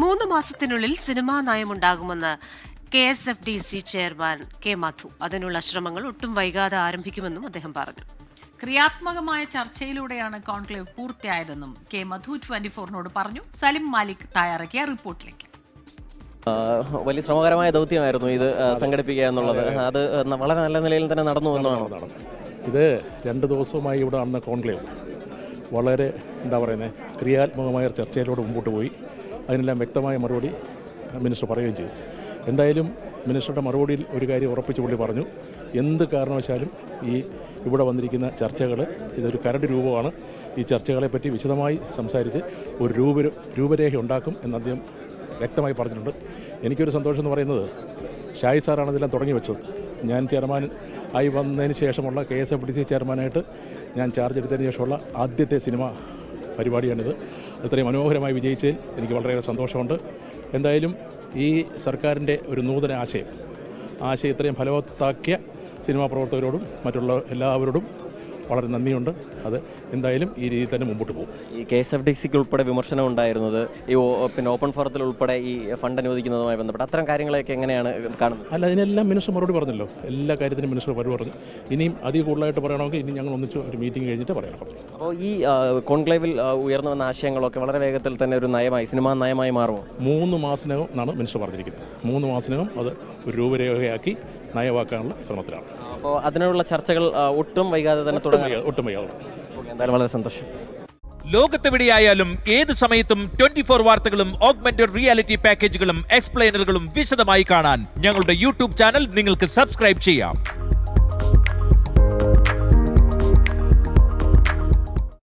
3 മാസത്തിനുള്ളിൽ cinema നയമുണ്ടാകുമെന്ന് KSFDC chairman K മധു. അതിനുള്ള ശ്രമങ്ങൾ ഒട്ടും വൈകാതെ ആരംഭിക്കുമെന്നും അദ്ദേഹം പറഞ്ഞു. ക്രിയാത്മകമായ ചർച്ചയിലൂടെയാണ് കോൺക്ലേവ് പൂർത്തിയായതെന്നും കെ മധു 24നോട് പറഞ്ഞു. സലിം മാലിക് തയ്യാറാക്കിയ റിപ്പോർട്ടിലേക്ക്. വലിയ ശ്രമകരമായ ദൗത്യമായിരുന്നു ഇത് സംഘടിപ്പിക്കുക എന്നുള്ളത്. അത് വളരെ നല്ല നിലയിൽ തന്നെ നടന്നു എന്നതാണ്. ഇത് 2 ദിവസവുമായി ഇവിടെ നടന്ന കോൺക്ലേവ് വളരെ ക്രിയാത്മകമായ ചർച്ചയിലൂടെ മുമ്പോട്ട് പോയി. അതിനെല്ലാം വ്യക്തമായ മറുപടി മിനിസ്റ്റർ പറയുകയും ചെയ്തു. എന്തായാലും മിനിസ്റ്ററുടെ മറുപടിയിൽ ഒരു കാര്യം ഉറപ്പിച്ചു പുള്ളി പറഞ്ഞു, എന്ത് കാരണവശാലും ഇവിടെ വന്നിരിക്കുന്ന ചർച്ചകൾ ഇതൊരു കരട് രൂപമാണ്. ഈ ചർച്ചകളെപ്പറ്റി വിശദമായി സംസാരിച്ച് ഒരു രൂപരേഖ ഉണ്ടാക്കും എന്ന് അദ്ദേഹം വ്യക്തമായി പറഞ്ഞിട്ടുണ്ട്. എനിക്കൊരു സന്തോഷം എന്ന് പറയുന്നത് ഷായി സാറാണ് ഇതെല്ലാം തുടങ്ങി വെച്ചത്. ഞാൻ ചെയർമാൻ ആയി വന്നതിന് ശേഷമുള്ള KSFDC ചെയർമാനായിട്ട് ഞാൻ ചാർജ് എടുത്തതിന് ശേഷമുള്ള ആദ്യത്തെ സിനിമ പരിപാടിയാണിത്. ഇത്രയും മനോഹരമായി വിജയിച്ചതിൽ എനിക്ക് വളരെയേറെ സന്തോഷമുണ്ട്. എന്തായാലും ഈ സർക്കാരിൻ്റെ ഒരു നൂതന ആശയം ഇത്രയും ഫലവത്താക്കിയ സിനിമാ പ്രവർത്തകരോടും മറ്റുള്ള എല്ലാവരോടും വളരെ നന്ദിയുണ്ട്. അത് എന്തായാലും ഈ രീതിയിൽ തന്നെ മുമ്പോട്ട് പോകും. ഈ KSFDCക്ക് ഉൾപ്പെടെ വിമർശനം ഉണ്ടായിരുന്നത് പിന്നെ ഓപ്പൺ ഫോറത്തിൽ ഉൾപ്പെടെ ഈ ഫണ്ട് അനുവദിക്കുന്നതുമായി ബന്ധപ്പെട്ട് അത്തരം കാര്യങ്ങളൊക്കെ എങ്ങനെയാണ് കാണുന്നത്? അല്ല, അതിനെല്ലാം മിനിസ്റ്റർ മറുപടി പറഞ്ഞല്ലോ. എല്ലാ കാര്യത്തിനും മിനിസ്റ്റർ മറുപടി പറഞ്ഞു. ഇനിയും അധികം കൂടുതലായിട്ട് പറയണമെങ്കിൽ ഇനി ഞങ്ങൾ ഒന്നിച്ച് ഒരു മീറ്റിംഗ് കഴിഞ്ഞിട്ട് പറയാം. അപ്പോൾ ഈ കോൺക്ലേവിൽ ഉയർന്നു വന്ന ആശയങ്ങളൊക്കെ വളരെ വേഗത്തിൽ തന്നെ ഒരു നയമായി, സിനിമാ നയമായി മാറുമോ? 3 മാസത്തിനകം എന്നാണ് മിനിസ്റ്റർ പറഞ്ഞിരിക്കുന്നത്. 3 മാസത്തിനകം അത് ഒരു രൂപരേഖയാക്കി നയവാക്കാനുള്ള ശ്രമത്തിലാണ്. അപ്പോൾ അതിനുള്ള ചർച്ചകൾ ഒട്ടും വൈകാതെ തന്നെ ഒട്ടും വൈകാതെ. എന്തായാലും വളരെ സന്തോഷം. ലോകത്തെവിടെയായാലും ഏത് സമയത്തും 24 വാർത്തകളും ഓഗ്മെന്റഡ് റിയാലിറ്റി പാക്കേജുകളും എക്സ്പ്ലെയിനറുകളും വിശദമായി കാണാൻ ഞങ്ങളുടെ YouTube ചാനൽ നിങ്ങൾക്ക് സബ്സ്ക്രൈബ് ചെയ്യാം.